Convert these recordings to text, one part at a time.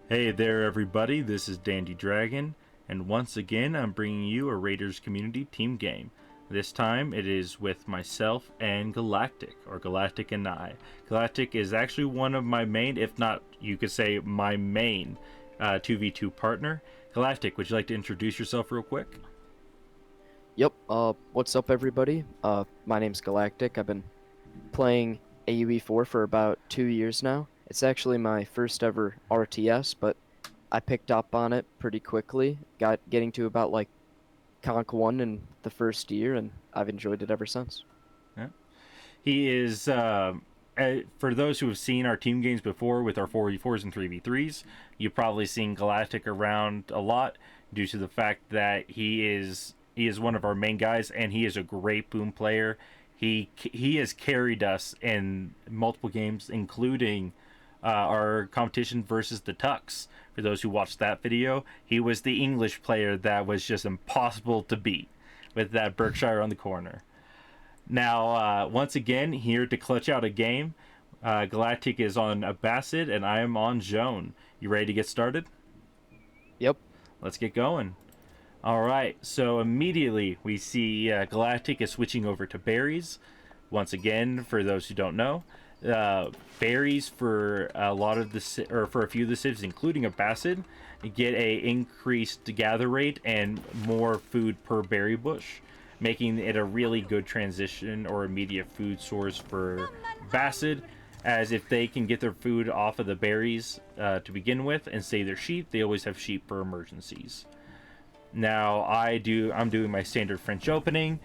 Hey there, everybody. This is Dandy Dragon, and once again, I'm bringing you a Raiders community team game. This time, it is with myself and Galactic, or Galactic and I. Galactic is actually one of my main, if not, you could say, my main 2v2 partner. Galactic, would you like to introduce yourself real quick? Yep, what's up everybody? My name's Galactic. I've been playing AoE4 for about 2 years now. It's actually my first ever RTS, but I picked up on it pretty quickly, getting to about like Conk 1 in the first year, and I've enjoyed it ever since. Yeah. He is, for those who have seen our team games before with our 4v4s and 3v3s, you've probably seen Galactic around a lot due to the fact that he is one of our main guys and he is a great boom player. He has carried us in multiple games, including our competition versus the Tucks. For those who watched that video, he was the English player that was just impossible to beat with that Berkshire on the corner. Now, once again, here to clutch out a game, Galactic is on Abbasid and I am on Joan. You ready to get started? Yep. Let's get going. All right, so immediately we see Galactic is switching over to berries. Once again, for those who don't know, berries for a lot of the or for a few of the civs, including Abbasid, get a increased gather rate and more food per berry bush, making it a really good transition or immediate food source for Bassid, as if they can get their food off of the berries to begin with and save their sheep, they always have sheep for emergencies. Now I'm doing my standard French opening.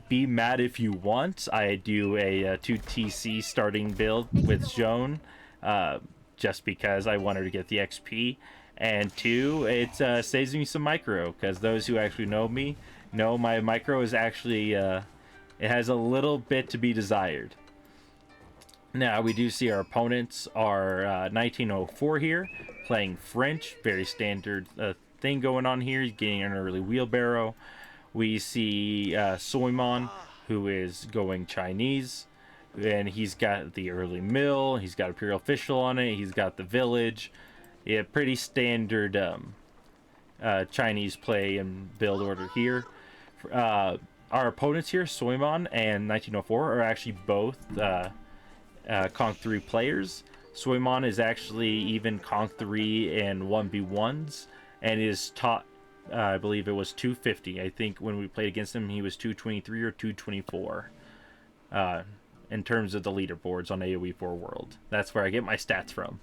Be mad if you want. I do a 2TC starting build with Joan, just because I want her to get the XP, and two, it saves me some micro, because those who actually know me know my micro is actually it has a little bit to be desired. Now we do see our opponents are 1904 here, playing French, very standard thing going on here. He's getting an early wheelbarrow. We see Soymon, who is going Chinese, and he's got the early mill. He's got Imperial Official on it. He's got the village. Yeah, pretty standard Chinese play and build order here. Our opponents here, Soymon and 1904, are actually both Conk 3 players. Soymon is actually even Conk 3 and 1v1s and is taught, I believe it was 250. I think when we played against him, he was 223 or 224 in terms of the leaderboards on AoE4 World. That's where I get my stats from.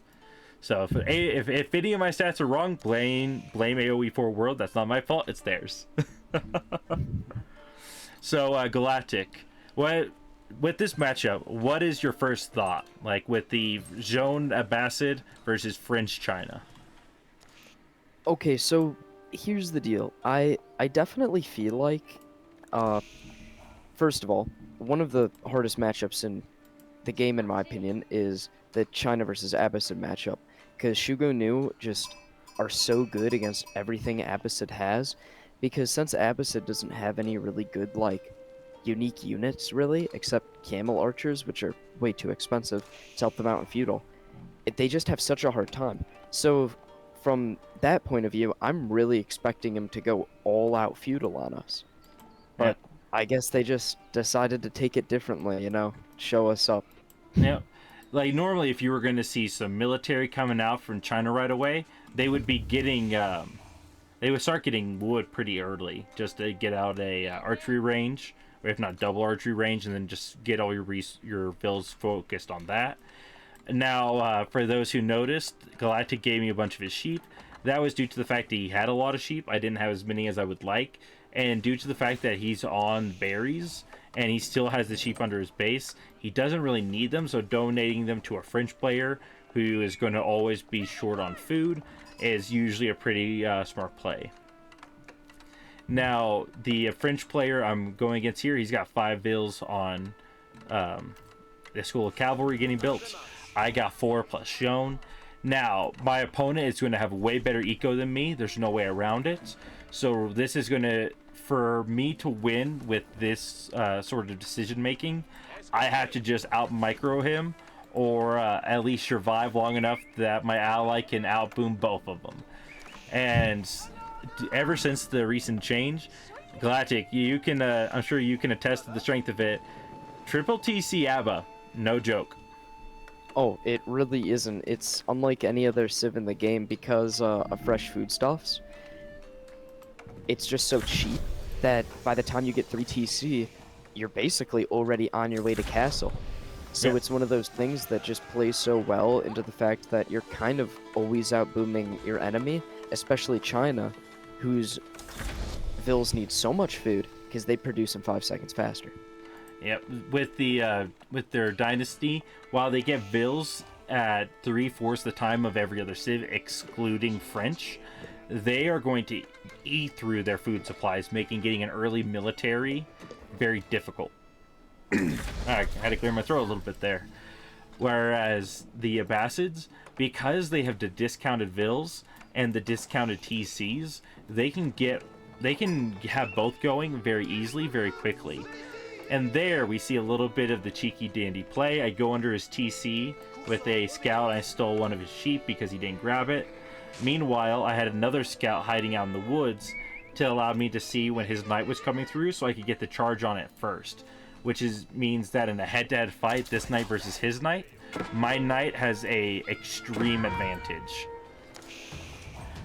So if any of my stats are wrong, blame AoE4 World. That's not my fault. It's theirs. So Galactic, what with this matchup, what is your first thought? Like with the Joan Abbasid versus French China. Okay, so here's the deal. I definitely feel like, uh, first of all, one of the hardest matchups in the game, in my opinion, is the China versus Abbasid matchup, because Shugo Nu just are so good against everything Abbasid has, because since Abbasid doesn't have any really good, like, unique units, really, except camel archers, which are way too expensive to help them out in feudal, they just have such a hard time. So, from that point of view, I'm really expecting him to go all out feudal on us. Yeah, But I guess they just decided to take it differently, show us up. yeah. Like normally, if you were going to see some military coming out from China right away, they would be getting they would start getting wood pretty early just to get out a archery range, or if not double archery range, and then just get all your builds focused on that. Now, for those who noticed, Galactic gave me a bunch of his sheep. That was due to the fact that he had a lot of sheep. I didn't have as many as I would like, and due to the fact that he's on berries and he still has the sheep under his base, he doesn't really need them. So donating them to a French player who is going to always be short on food is usually a pretty smart play. Now, the French player I'm going against here, he's got 5 vills on the School of Cavalry getting built. I got 4 plus shown. Now, my opponent is going to have way better eco than me. There's no way around it. So this is going to, for me to win with this sort of decision making, I have to just out micro him, or at least survive long enough that my ally can outboom both of them. And ever since the recent change, Galactic, you can I'm sure you can attest to the strength of it. Triple TC ABBA, no joke. Oh, it really isn't. It's unlike any other civ in the game because of fresh foodstuffs. It's just so cheap that by the time you get 3 TC, you're basically already on your way to castle. So Yeah. it's one of those things that just plays so well into the fact that you're kind of always outbooming your enemy, especially China, whose vills need so much food because they produce in 5 seconds faster. Yep, with their dynasty, while they get vills at 3/4 the time of every other civ, excluding French, they are going to eat through their food supplies, making getting an early military very difficult. I had to clear my throat a little bit there. Whereas the Abbasids, because they have the discounted vills and the discounted TCs, they can have both going very easily, very quickly. And there we see a little bit of the cheeky dandy play. I go under his TC with a scout. I stole one of his sheep because he didn't grab it. Meanwhile, I had another scout hiding out in the woods to allow me to see when his knight was coming through so I could get the charge on it first. Which means that in a head-to-head fight, this knight versus his knight, my knight has a extreme advantage.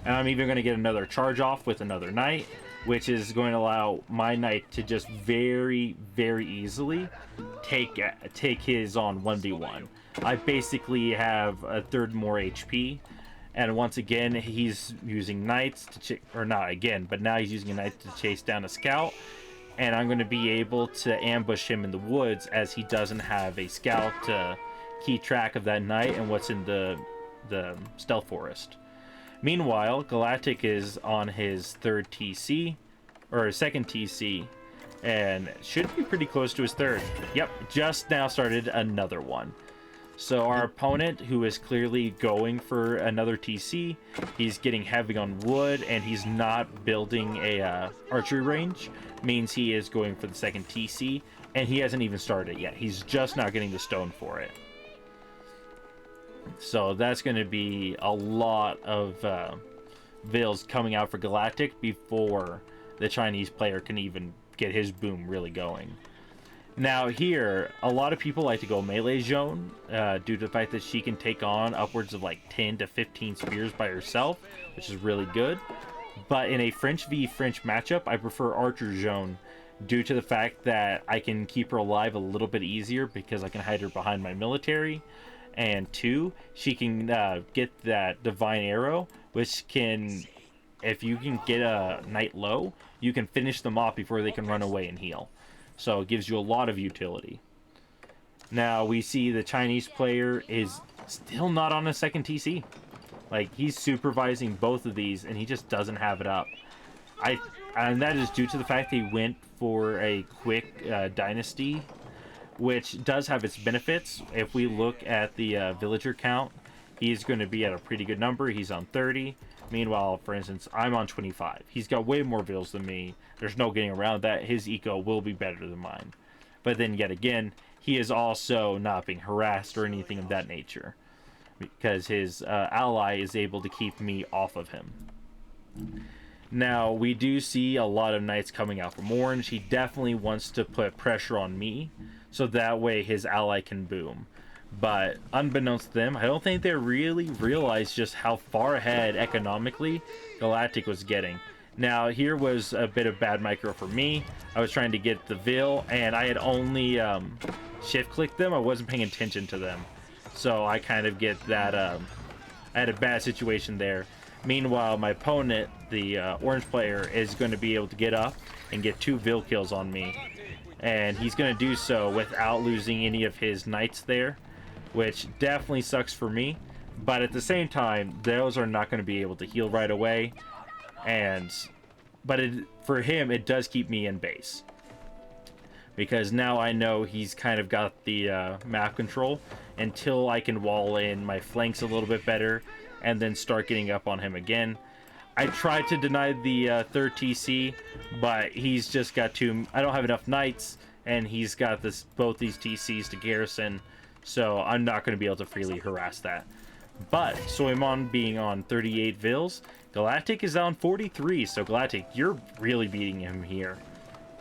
And I'm even going to get another charge off with another knight, which is going to allow my knight to just very, very easily take his on 1v1. I basically have a third more HP, and once again, he's using knights to or not again, but now he's using a knight to chase down a scout, and I'm going to be able to ambush him in the woods as he doesn't have a scout to keep track of that knight and what's in the stealth forest. Meanwhile, Galactic is on his third TC, or his second TC, and should be pretty close to his third. Yep, just now started another one. So our opponent, who is clearly going for another TC, he's getting heavy on wood, and he's not building a archery range, means he is going for the second TC, and he hasn't even started it yet. He's just now getting the stone for it. So that's going to be a lot of vills coming out for Galactic before the Chinese player can even get his boom really going. Now here, a lot of people like to go melee zone due to the fact that she can take on upwards of like 10 to 15 spears by herself, which is really good. But in a French v French matchup, I prefer archer zone due to the fact that I can keep her alive a little bit easier because I can hide her behind my military. And 2, she can get that divine arrow, which can, if you can get a knight low, you can finish them off before they can run away and heal. So it gives you a lot of utility. Now we see the Chinese player is still not on a second TC. Like, he's supervising both of these and he just doesn't have it up. And that is due to the fact he went for a quick dynasty, which does have its benefits. If we look at the villager count, he's going to be at a pretty good number. He's on 30. Meanwhile, for instance, I'm on 25. He's got way more vills than me. There's no getting around that. His eco will be better than mine. But then yet again, he is also not being harassed or anything of that nature, because his ally is able to keep me off of him. Now, we do see a lot of knights coming out from orange. He definitely wants to put pressure on me, so that way his ally can boom. But unbeknownst to them, I don't think they really realized just how far ahead economically Galactic was getting. Now, here was a bit of bad micro for me. I was trying to get the Vil, and I had only shift-clicked them. I wasn't paying attention to them. So I kind of get that, I had a bad situation there. Meanwhile, my opponent, the orange player, is going to be able to get up and get 2 Vil kills on me. And he's going to do so without losing any of his knights there, which definitely sucks for me. But at the same time, those are not going to be able to heal right away. But for him, it does keep me in base, because now I know he's kind of got the map control until I can wall in my flanks a little bit better and then start getting up on him again. I tried to deny the third TC, but he's just got I don't have enough knights, and he's got both these TCs to garrison, so I'm not going to be able to freely harass that. But Soymon being on 38 vills, Galactic is on 43. So Galactic, you're really beating him here.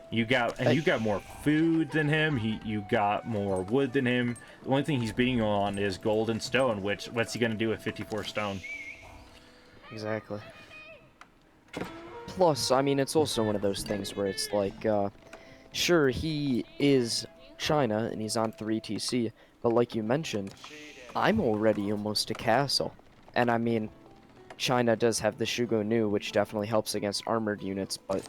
You got more food than him. You got more wood than him. The only thing he's beating you on is gold and stone. Which what's he gonna do with 54 stone? Exactly. Plus, I mean, it's also one of those things where it's like, sure, he is China and he's on 3TC, but like you mentioned, I'm already almost a castle. And I mean, China does have the Shugo Nu, which definitely helps against armored units, but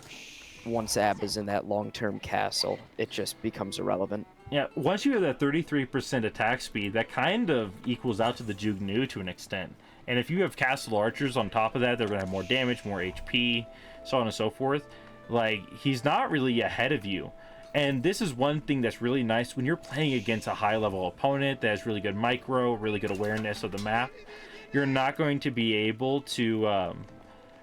once Ab is in that long-term castle, it just becomes irrelevant. Yeah, once you have that 33% attack speed, that kind of equals out to the Jugnu to an extent. And if you have castle archers on top of that, they're going to have more damage, more HP, so on and so forth. Like, he's not really ahead of you. And this is one thing that's really nice when you're playing against a high-level opponent that has really good micro, really good awareness of the map. You're not going to be able to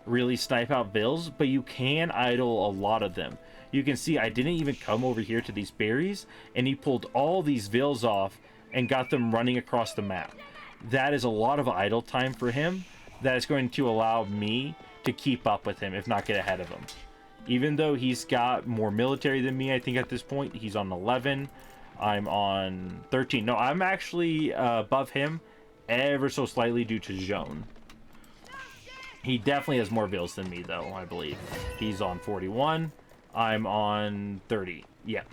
really snipe out vills, but you can idle a lot of them. You can see I didn't even come over here to these berries, and he pulled all these vills off and got them running across the map. That is a lot of idle time for him. That is going to allow me to keep up with him, if not get ahead of him. Even though he's got more military than me, I think at this point, he's on 11. I'm on 13. No, I'm actually above him ever so slightly due to Joan. He definitely has more vills than me, though, I believe. He's on 41. I'm on 30. Yeah.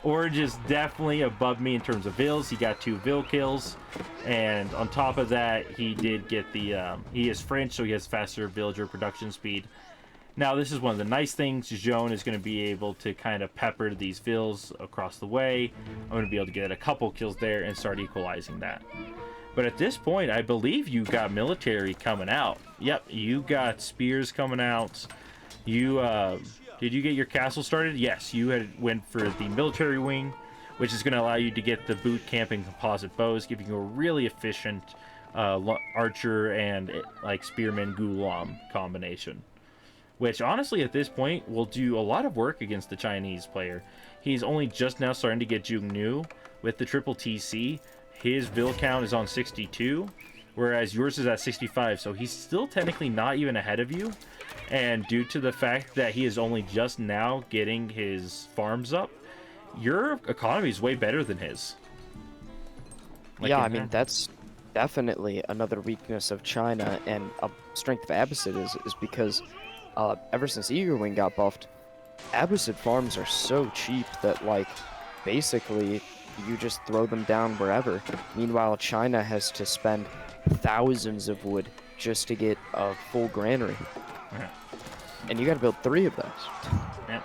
Orange is definitely above me in terms of vills. He got 2 vill kills. And on top of that, he did get the... he is French, so he has faster villager production speed. Now, this is one of the nice things. Joan is going to be able to kind of pepper these vills across the way. I'm going to be able to get a couple kills there and start equalizing that. But at this point, I believe you got military coming out. Yep, you got spears coming out. You, did you get your castle started? Yes, you had went for the military wing, which is going to allow you to get the boot camp and composite bows, giving you a really efficient archer and like spearman gulam combination. Which honestly at this point will do a lot of work against the Chinese player. He's only just now starting to get Jugnu with the triple TC. His vill count is on 62, whereas yours is at 65, so he's still technically not even ahead of you. And due to the fact that he is only just now getting his farms up, your economy is way better than his. Like yeah, I mean, that's definitely another weakness of China, and a strength of Abbasid is because ever since Eagerwing got buffed, Abbasid farms are so cheap that, like, basically you just throw them down wherever. Meanwhile, China has to spend thousands of wood just to get a full granary. Yeah. And you gotta build 3 of those. Yeah.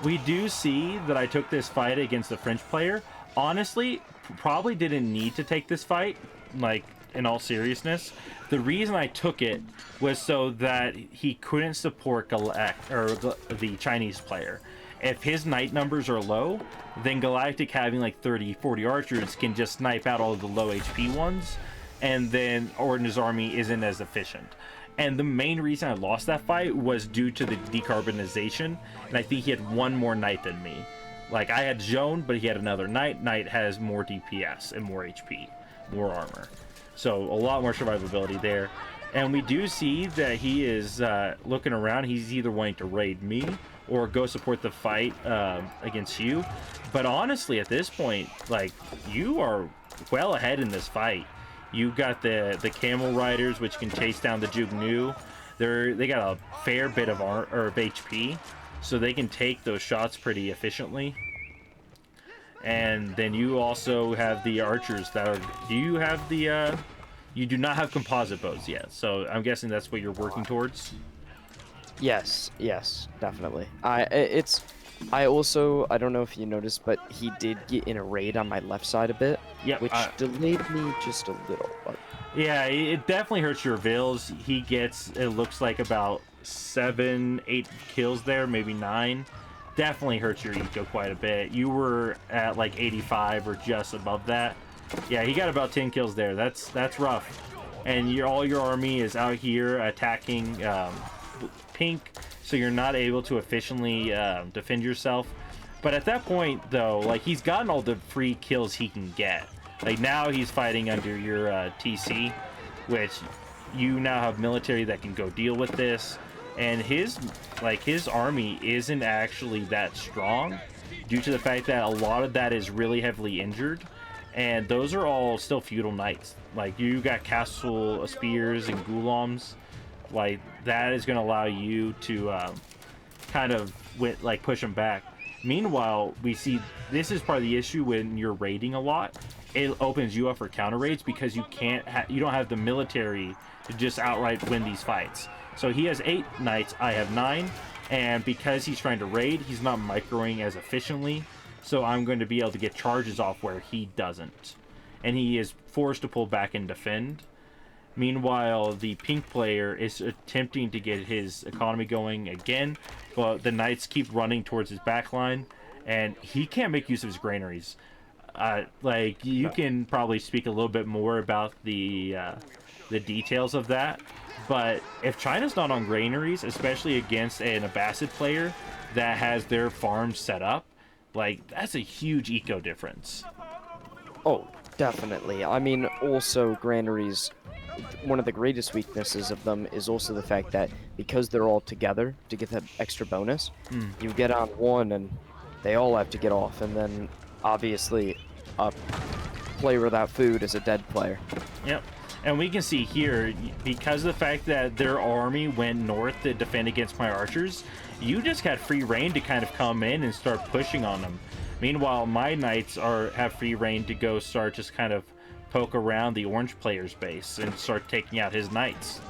We do see that I took this fight against the French player. Honestly, probably didn't need to take this fight, like, in all seriousness. The reason I took it was so that he couldn't support the Chinese player. If his knight numbers are low, then Galactic having like 30, 40 archers can just snipe out all of the low HP ones, and then Orden's army isn't as efficient. And the main reason I lost that fight was due to the decarbonization, and I think he had 1 more knight than me. Like, I had Joan, but he had another knight. Knight has more DPS and more HP, more armor. So a lot more survivability there. And we do see that he is looking around. He's either wanting to raid me or go support the fight against you. But honestly, at this point, like, you are well ahead in this fight. You got the camel riders, which can chase down the Jugnu. They got a fair bit of HP, so they can take those shots pretty efficiently. And then you also have the archers that are... Do you have the... You do not have composite bows yet, so I'm guessing that's what you're working towards? Yes, definitely. I also, I don't know if you noticed, but he did get in a raid on my left side a bit, Yep, which delayed me just a little. But yeah, it definitely hurts your vills. He gets, it looks like, about 7, 8 kills there, maybe 9. Definitely hurts your eco quite a bit. You were at like 85 or just above that. Yeah, he got about 10 kills there. That's rough. And all your army is out here attacking pink, so you're not able to efficiently defend yourself. But at that point, though, like, he's gotten all the free kills he can get. Like, now he's fighting under your TC, which you now have military that can go deal with this. And his army isn't actually that strong due to the fact that a lot of that is really heavily injured. And those are all still feudal knights. Like, you got castle spears and ghulams. Like, that is going to allow you to kind of push them back. Meanwhile, we see this is part of the issue when you're raiding a lot. It opens you up for counter raids because you don't have the military to just outright win these fights. So he has 8 knights, I have 9, and because he's trying to raid, he's not microing as efficiently. So I'm going to be able to get charges off where he doesn't, and he is forced to pull back and defend. Meanwhile, the pink player is attempting to get his economy going again, but the knights keep running towards his backline, and he can't make use of his granaries. Like, you can probably speak a little bit more about the details of that, but if China's not on granaries, especially against an Abbasid player that has their farms set up, like, that's a huge eco difference. Oh, definitely. I mean, also granaries, one of the greatest weaknesses of them is also the fact that because they're all together to get that extra bonus, you get on one and they all have to get off, and then obviously a player without food is a dead player. Yep. And we can see here, because of the fact that their army went north to defend against my archers, you just had free reign to kind of come in and start pushing on them. Meanwhile, my knights have free reign to go start just kind of poke around the orange player's base and start taking out his knights.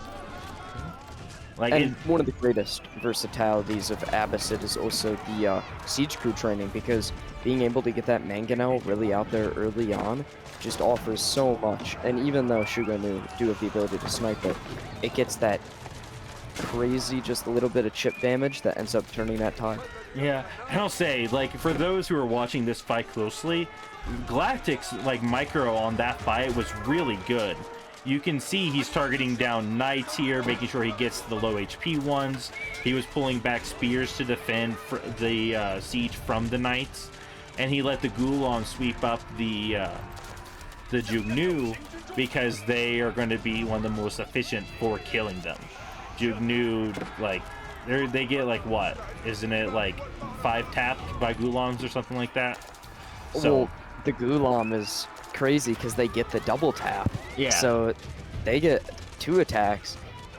And one of the greatest versatilities of Abbasid is also the siege crew training, because being able to get that mangonel really out there early on just offers so much. And even though Shuganu do have the ability to snipe it, it gets that crazy just a little bit of chip damage that ends up turning that tide. Yeah, and I'll say, like, for those who are watching this fight closely, Galactic's micro on that fight was really good. You can see he's targeting down knights here, making sure he gets the low HP ones. He was pulling back spears to defend the siege from the knights, and he let the Gulam sweep up the Jugnu because they are going to be one of the most efficient for killing them. Jugnu, they get what? Isn't it 5 tapped by Gulams or something like that? So well, the Gulam is crazy because they get the double tap. Yeah. So they get 2 attacks,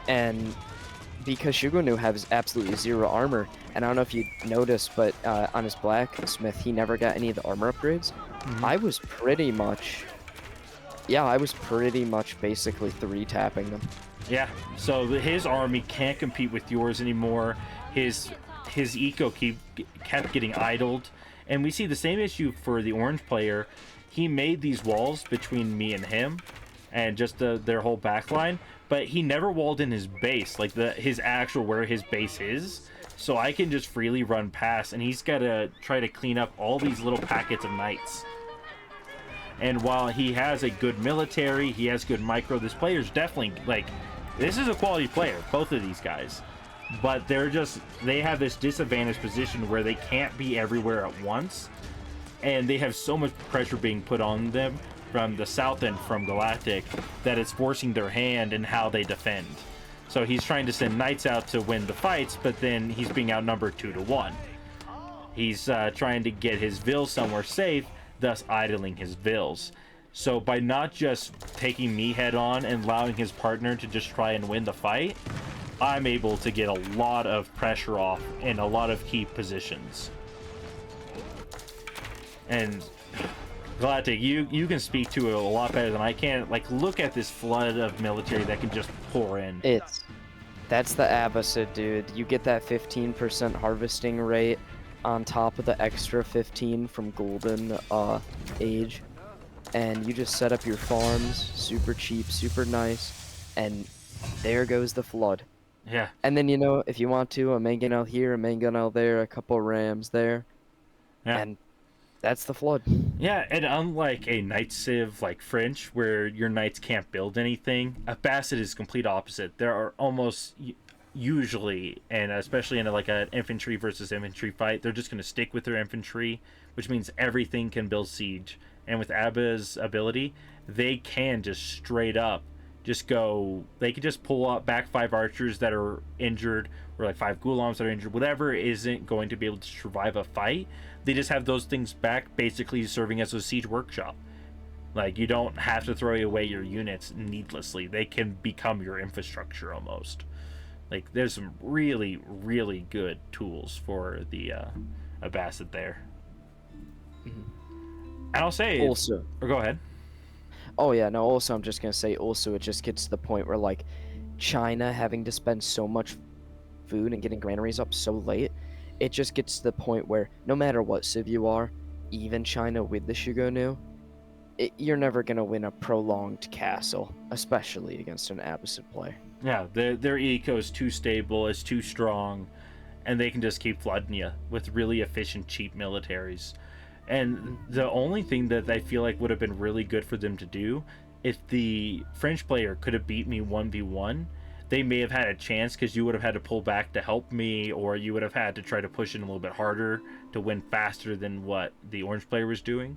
and because Shuganu has absolutely 0 armor, and I don't know if you noticed, but on his blacksmith, he never got any of the armor upgrades. I was pretty much basically 3-tapping them. Yeah, so his army can't compete with yours anymore. His eco kept getting idled, and we see the same issue for the orange player. He made these walls between me and him, and just their whole backline, but he never walled in his base, his actual where his base is. So I can just freely run past, and he's got to try to clean up all these little packets of knights. And while he has a good military, he has good micro, this player's definitely, this is a quality player, both of these guys. But they have this disadvantaged position where they can't be everywhere at once. And they have so much pressure being put on them from the south end from Galactic that it's forcing their hand in how they defend. So he's trying to send knights out to win the fights, but then he's being outnumbered 2-1. He's trying to get his vills somewhere safe, thus idling his vills. So by not just taking me head on and allowing his partner to just try and win the fight, I'm able to get a lot of pressure off in a lot of key positions. And Galactic, you can speak to it a lot better than I can. Look at this flood of military that can just pour in. That's the Abbasid, dude. You get that 15% harvesting rate on top of the extra 15 from Golden Age, and you just set up your farms super cheap, super nice, and there goes the flood. Yeah. And then, if you want to, a mangonel here, a mangonel there, a couple rams there, and that's the flood. Yeah, and unlike a Knight Civ like French, where your knights can't build anything, Abbasid is complete opposite. There are almost usually, and especially in like an infantry versus infantry fight, they're just going to stick with their infantry, which means everything can build siege. And with Abba's ability, they can just straight up just go. They can just pull up back 5 archers that are injured, or like 5 ghulams that are injured. Whatever isn't going to be able to survive a fight, they just have those things back, basically serving as a siege workshop. Like, you don't have to throw away your units needlessly. They can become your infrastructure almost. Like, there's some really, really good tools for the Abbasid there. And I'll say, Also, or go ahead. oh yeah, no, also I'm just gonna say, also it just gets to the point where like China having to spend so much food and getting granaries up so late, it just gets to the point where no matter what civ you are, even China with the Shigonu, you're never gonna win a prolonged castle, especially against an Abbasid player. Yeah, their eco is too stable, it's too strong, and they can just keep flooding you with really efficient, cheap militaries. And the only thing that I feel like would have been really good for them to do, if the French player could have beat me 1v1, they may have had a chance, because you would have had to pull back to help me, or you would have had to try to push in a little bit harder to win faster than what the orange player was doing.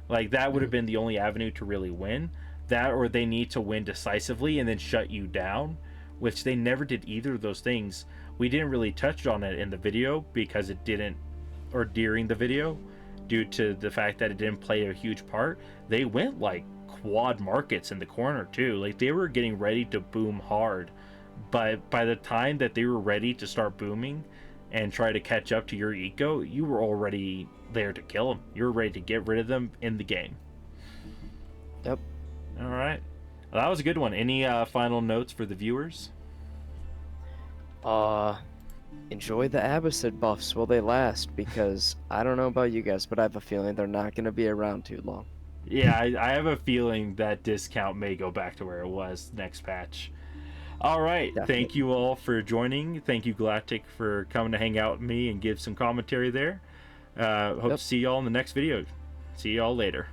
Like, that would have been the only avenue to really win. That, or they need to win decisively and then shut you down, which they never did either of those things. We didn't really touch on it in the video because it didn't, or during the video, due to the fact that it didn't play a huge part. They went like quad markets in the corner too. Like, they were getting ready to boom hard, but by the time that they were ready to start booming and try to catch up to your eco, you were already there to kill them. You were ready to get rid of them in the game. Yep. All right. Well, that was a good one. Any final notes for the viewers? Enjoy the Abbasid buffs while they last, because I don't know about you guys, but I have a feeling they're not gonna be around too long. Yeah, I have a feeling that discount may go back to where it was next patch. All right. Definitely. Thank you all for joining. Thank you, Galactic, for coming to hang out with me and give some commentary there. Hope to see y'all in the next video. See y'all later.